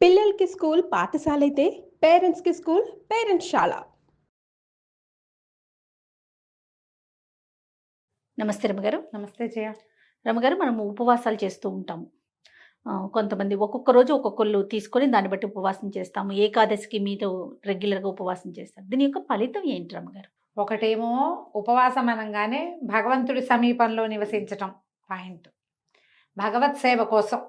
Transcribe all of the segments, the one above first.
పిల్లలకి స్కూల్ పాఠశాలైతే పేరెంట్స్‌కి స్కూల్ పేరెంట్స్‌శాల. నమస్తే రమగారు. నమస్తే జయ. రమగారు, మనం ఉపవాసాలు చేస్తూ ఉంటాము. కొంతమంది ఒక్కొక్క రోజు ఒక్కొక్కళ్ళు తీసుకొని దాన్ని బట్టి ఉపవాసం చేస్తాము. ఏకాదశికి మీరు రెగ్యులర్‌గా ఉపవాసం చేస్తారు. దీని యొక్క ఫలితం ఏంటి రమగారు? ఒకటేమో ఉపవాసం అనంగానే భగవంతుడి సమీపంలో నివసించటం పాయింట్. భగవత్ సేవ కోసం.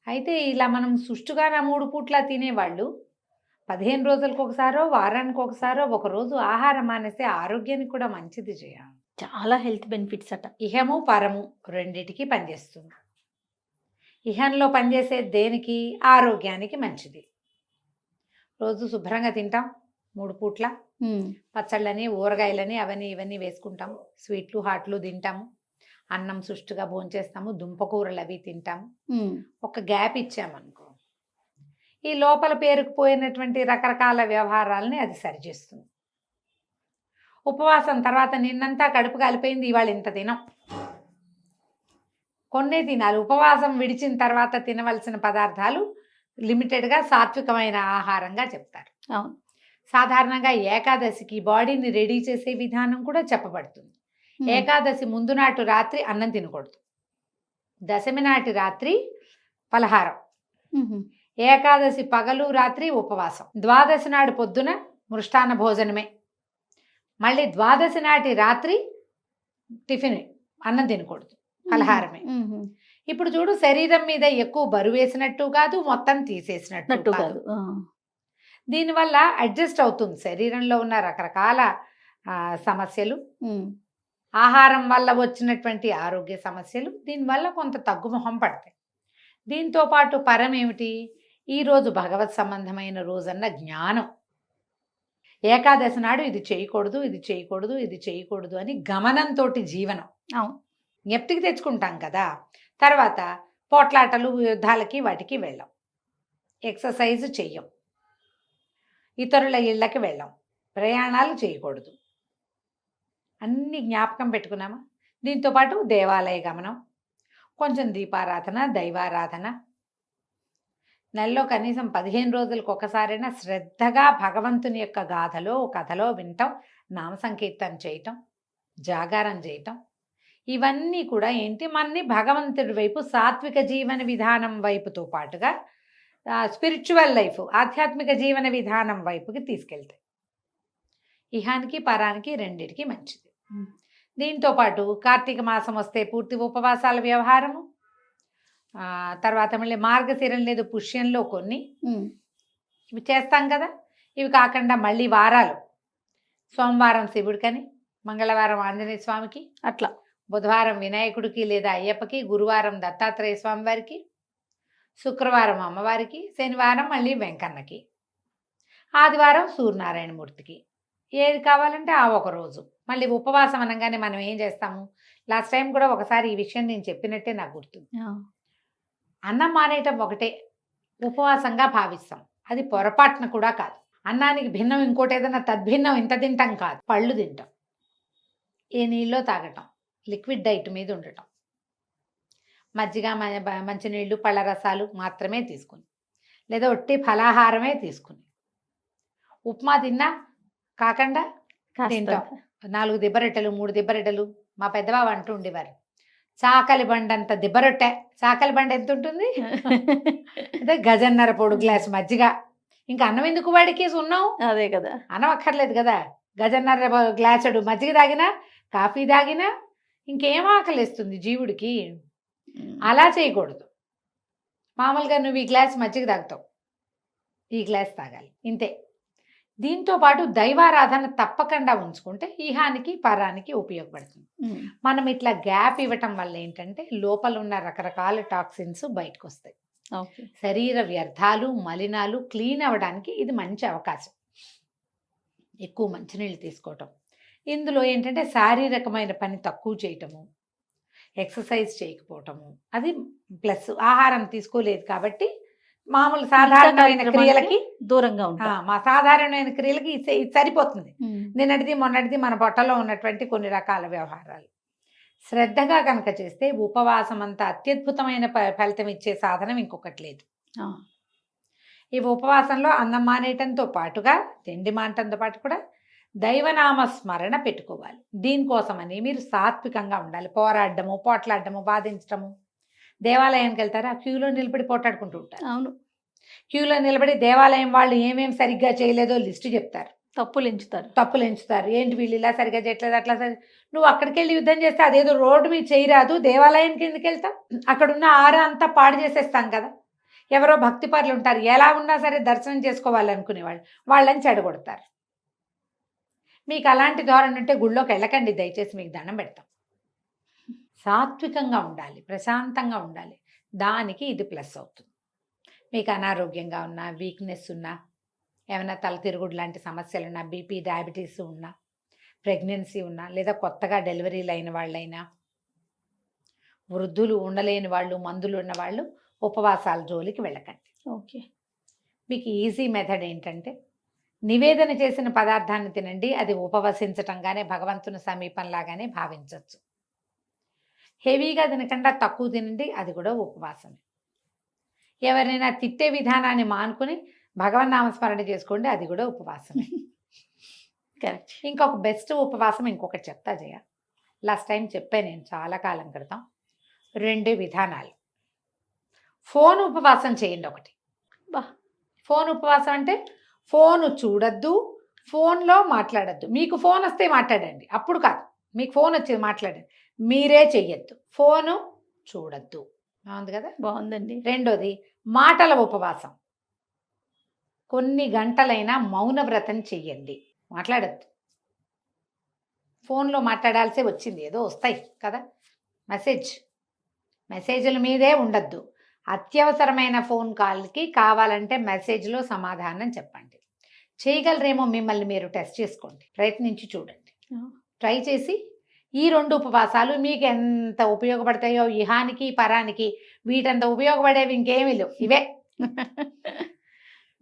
అయితే ఇలా మనం సుష్టుగా నా 3 పూట్ల తినేవాళ్ళు 15 రోజులకు ఒకసారో, వారానికి ఒకసారో ఒకరోజు ఆహారం మానేస్తే ఆరోగ్యానికి కూడా మంచిది జయ. చాలా హెల్త్ బెనిఫిట్స్ అట. ఇహము పరము రెండిటికి పనిచేస్తుంది. ఇహంలో పనిచేసే దేనికి? ఆరోగ్యానికి మంచిది. రోజు శుభ్రంగా తింటాం 3 పూట్ల. పచ్చళ్ళని, ఊరగాయలని అవన్నీ ఇవన్నీ వేసుకుంటాం. స్వీట్లు హాట్లు తింటాము. అన్నం సుష్టుగా భోంచేస్తాము. దుంపకూరలు అవి తింటాము. ఒక గ్యాప్ ఇచ్చామనుకో, ఈ లోపల పేరుకుపోయినటువంటి రకరకాల వ్యవహారాలని అది సరిచేస్తుంది. ఉపవాసం తర్వాత నిన్నంతా కడుపు కాలిపోయింది, ఇవాళ ఇంత తినం, కొన్నే తినాలి. ఉపవాసం విడిచిన తర్వాత తినవలసిన పదార్థాలు లిమిటెడ్గా సాత్వికమైన ఆహారంగా చెప్తారు. అవును. సాధారణంగా ఏకాదశికి బాడీని రెడీ చేసే విధానం కూడా చెప్పబడుతుంది. ఏకాదశి ముందు నాటు రాత్రి అన్నం తినకూడదు. దశమి నాటి రాత్రి పలహారం. ఏకాదశి పగలు రాత్రి ఉపవాసం. ద్వాదశి నాడు పొద్దున మృష్టాన్న భోజనమే. మళ్ళీ ద్వాదశి నాటి రాత్రి టిఫిన్, అన్నం తినకూడదు, పలహారమే. ఇప్పుడు చూడు, శరీరం మీద ఎక్కువ బరువు వేసినట్టు కాదు, మొత్తం తీసేసినట్టు కాదు. దీనివల్ల అడ్జస్ట్ అవుతుంది శరీరంలో ఉన్న రకరకాల సమస్యలు, ఆహారం వల్ల వచ్చినటువంటి ఆరోగ్య సమస్యలు, దీనివల్ల కొంత తగ్గుముఖం పడతాయి. దీంతో పాటు పరం ఏమిటి? ఈరోజు భగవత్ సంబంధమైన రోజన్న జ్ఞానం. ఏకాదశి నాడు ఇది చేయకూడదు, ఇది చేయకూడదు, ఇది చేయకూడదు అని గమనంతో జీవనం. అవును, జ్ఞప్తికి తెచ్చుకుంటాం కదా. తర్వాత పోట్లాటలు, యుద్ధాలకి వాటికి వెళ్ళాం, ఎక్సర్సైజ్ చెయ్యం, ఇతరుల ఇళ్ళకి వెళ్ళాం, ప్రయాణాలు చేయకూడదు, అన్ని జ్ఞాపకం పెట్టుకున్నామా. దీంతోపాటు దేవాలయ గమనం, కొంచెం దీపారాధన, దైవారాధన. నెలలో కనీసం 15 రోజులకు ఒకసారైనా శ్రద్ధగా భగవంతుని యొక్క గాథలో కథలో వినటం, నామ సంకీర్తన చేయటం, జాగారం చేయటం, ఇవన్నీ కూడా ఏంటి, మనని భగవంతుడి వైపు, సాత్విక జీవన విధానం వైపుతో పాటుగా స్పిరిచువల్ లైఫ్, ఆధ్యాత్మిక జీవన విధానం వైపుకి తీసుకెళ్తాయి. ఇహానికి పరానికి రెండిటికి మంచిది. దీంతోపాటు కార్తీక మాసం వస్తే పూర్తి ఉపవాసాల వ్యవహారము. తర్వాత మళ్ళీ మార్గశిరం లేదు, పుష్యంలో కొన్ని ఇవి చేస్తాం కదా. ఇవి కాకుండా మళ్ళీ వారాలు, సోమవారం శివుడికని, మంగళవారం ఆంజనేయ స్వామికి, అట్లా బుధవారం వినాయకుడికి లేదా అయ్యప్పకి, గురువారం దత్తాత్రేయ స్వామి వారికి, శుక్రవారం అమ్మవారికి, శనివారం మళ్ళీ వెంకన్నకి, ఆదివారం సూర్యనారాయణమూర్తికి. ఏది కావాలంటే ఆ ఒక రోజు. మళ్ళీ ఉపవాసం అనగానే మనం ఏం చేస్తాము? లాస్ట్ టైం కూడా ఒకసారి ఈ విషయం నేను చెప్పినట్టే నాకు గుర్తుంది. అన్నం మానేయటం ఒకటే ఉపవాసంగా భావిస్తాం. అది పొరపాటున కూడా కాదు. అన్నానికి భిన్నం ఇంకోటి ఏదైనా తద్భిన్నం ఇంత తింటాం కాదు. పళ్ళు తింటాం, ఏ నీళ్ళో తాగటం, లిక్విడ్ డైట్ మీద ఉండటం, మజ్జిగ, మంచినీళ్ళు, పళ్ళ రసాలు మాత్రమే తీసుకుని, లేదా ఒట్టి ఫలాహారమే తీసుకుని, ఉప్మా తిన్నా కాకుండా తింటాం. 4 దిబ్బరొట్టెలు, 3 దిబ్బరొట్టెలు. మా పెద్దబాబు అంటూ ఉండేవారు, చాకలి బండంత దిబ్బరొట్టె. చాకలి బండ ఎంత ఉంటుంది? అదే గజన్నర పొడు గ్లాస్ మజ్జిగ. ఇంకా అన్నం ఎందుకు వాడికి? ఉన్నాం, అదే కదా, అన్నం అక్కర్లేదు కదా. గజన్నర గ్లాసుడు మజ్జిగ తాగినా, కాఫీ తాగినా ఇంకేం ఆకలిస్తుంది జీవుడికి? అలా చేయకూడదు. మామూలుగా నువ్వు ఈ గ్లాస్ మజ్జిగ తాగుతావు, ఈ గ్లాస్ తాగాలి, ఇంతే. దీంతో పాటు దైవారాధన తప్పకుండా ఉంచుకుంటే ఇహానికి పరానికి ఉపయోగపడుతుంది. మనం ఇట్లా గ్యాప్ ఇవ్వటం వల్ల ఏంటంటే లోపల ఉన్న రకరకాల టాక్సిన్స్ బయటకు వస్తాయి. శరీర వ్యర్థాలు, మలినాలు క్లీన్ అవ్వడానికి ఇది మంచి అవకాశం. ఎక్కువ మంచినీళ్ళు తీసుకోవటం, ఇందులో ఏంటంటే శారీరకమైన పని తక్కువ చేయటము, ఎక్సర్సైజ్ చేయకపోవటము, అది ప్లస్. ఆహారం తీసుకోలేదు కాబట్టి మామూలు సాధారణమైన క్రియలకి దూరంగా ఉంటాం. మా సాధారణమైన క్రియలకి ఇది సరిపోతుంది. నిన్నటిది మొన్నటిది మన పొట్టలో ఉన్నటువంటి కొన్ని రకాల వ్యవహారాలు శ్రద్ధగా కనుక చేస్తే ఉపవాసం అంత అత్యద్భుతమైన ఫలితం ఇచ్చే సాధనం ఇంకొకటి లేదు. ఈ ఉపవాసంలో అన్నం మానేయటంతో పాటుగా తిండి మానటంతో పాటు కూడా దైవనామ స్మరణ పెట్టుకోవాలి. దీనికోసమని మీరు సాత్వికంగా ఉండాలి. పోరాడము, పోట్లాడము, బాధించటము. దేవాలయానికి వెళ్తారా, క్యూలో నిలబడి పోట్లాడుకుంటూ ఉంటారు. అవును. క్యూలో నిలబడి దేవాలయం వాళ్ళు ఏమేం సరిగ్గా చేయలేదో లిస్టు చెప్తారు, తప్పులు ఎంచుతారు. తప్పులు ఎంచుతారు. ఏంటి వీళ్ళు ఇలా సరిగ్గా చేయట్లేదు, అట్లా నువ్వు అక్కడికి వెళ్ళి యుద్ధం చేస్తే అదేదో రోడ్డు మీద చేయరాదు, దేవాలయానికి ఎందుకు వెళ్తావు? అక్కడున్న ఆరా అంతా పాడు చేసేస్తాం కదా. ఎవరో భక్తి పరులు ఉంటారు, ఎలా ఉన్నా సరే దర్శనం చేసుకోవాలనుకునేవాళ్ళు, వాళ్ళని చెడగొడతారు. మీకు అలాంటి ధోరణి ఉంటే గుళ్ళోకి వెళ్ళకండి దయచేసి, మీకు దండం పెడతాం. సాత్వికంగా ఉండాలి, ప్రశాంతంగా ఉండాలి. దానికి ఇది ప్లస్ అవుతుంది. మీకు అనారోగ్యంగా ఉన్నా, వీక్నెస్ ఉన్నా, ఏమైనా తల తిరుగుడు లాంటి సమస్యలు ఉన్నా, బీపీ డయాబెటీస్ ఉన్నా, ప్రెగ్నెన్సీ ఉన్నా, లేదా కొత్తగా డెలివరీలు అయిన వాళ్ళైనా, వృద్ధులు ఉండలేని వాళ్ళు, మందులు ఉన్న వాళ్ళు ఉపవాసాల జోలికి వెళ్ళకండి. ఓకే. మీకు ఈజీ మెథడ్ ఏంటంటే నివేదన చేసిన పదార్థాన్ని తినండి. అది ఉపవసించటంగానే, భగవంతుని సమీపంలాగానే భావించవచ్చు. హెవీగా తినకుండా తక్కువ తినండి, అది కూడా ఉపవాసమే. ఎవరైనా తిట్టే విధానాన్ని మానుకుని భగవన్నామస్మరణ చేసుకోండి, అది కూడా ఉపవాసమే. కరెక్ట్. ఇంకొక బెస్ట్ ఉపవాసం ఇంకొకటి చెప్తా జయ. లాస్ట్ టైం చెప్పాను నేను చాలా కాలం క్రితం. 2 విధానాలు. ఫోన్ ఉపవాసం చేయండి ఒకటి. బా. ఫోన్ ఉపవాసం అంటే ఫోను చూడద్దు, ఫోన్లో మాట్లాడద్దు. మీకు ఫోన్ వస్తే మాట్లాడండి, అప్పుడు కాదు. మీకు ఫోన్ వచ్చేది మాట్లాడండి, మీరే చెయ్యొద్దు. ఫోను చూడద్దు. బాగుంది కదా. బాగుందండి. రెండోది మాటల ఉపవాసం. కొన్ని గంటలైనా మౌన వ్రతం చెయ్యండి, మాట్లాడద్దు. ఫోన్లో మాట్లాడాల్సే వచ్చింది, ఏదో వస్తాయి కదా మెసేజ్ల మీదే ఉండద్దు. అత్యవసరమైన ఫోన్ కాల్కి కావాలంటే మెసేజ్లో సమాధానం చెప్పండి. చేయగలరేమో మిమ్మల్ని మీరు టెస్ట్ చేసుకోండి, ప్రయత్నించి చూడండి. ట్రై చేసి ఈ 2 ఉపవాసాలు మీకు ఎంత ఉపయోగపడతాయో, ఇహానికి పరానికి వీటంత ఉపయోగపడేవి ఇంకేమీ లేవు, ఇవే.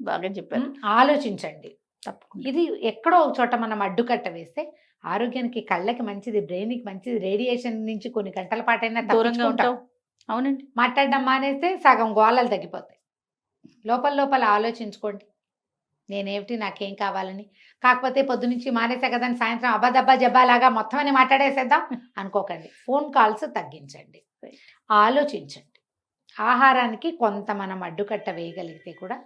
బాగా చెప్పారు. ఆలోచించండి. తప్పకుండా. ఇది ఎక్కడో ఒక చోట మనం అడ్డుకట్ట వేస్తే ఆరోగ్యానికి, కళ్ళకి మంచిది, బ్రెయిన్కి మంచిది. రేడియేషన్ నుంచి కొన్ని గంటల పాటైనా దూరంగా తప్పించుకుంటాం. ఉంటావు. అవునండి. మాట్లాడడం మానేస్తే సగం గోళాలు తగ్గిపోతాయి. లోపల ఆలోచించుకోండి, నేనేమిటి, నాకేం కావాలని. కాకపోతే పొద్దునుంచి మానేసా కదా అని సాయంత్రం అబ్బాదబ్బా జబ్బాలాగా మొత్తం అని మాట్లాడేసేద్దాం అనుకోకండి. ఫోన్ కాల్స్ తగ్గించండి, ఆలోచించండి. ఆహారానికి కొంత మనం అడ్డుకట్ట వేయగలిగితే కూడా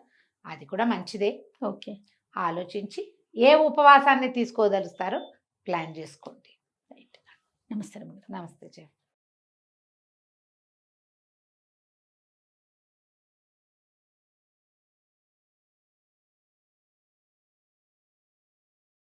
అది కూడా మంచిదే. ఓకే. ఆలోచించి ఏ ఉపవాసాన్ని తీసుకోదలుస్తారో ప్లాన్ చేసుకోండి. నమస్తే. నమస్తే జయ.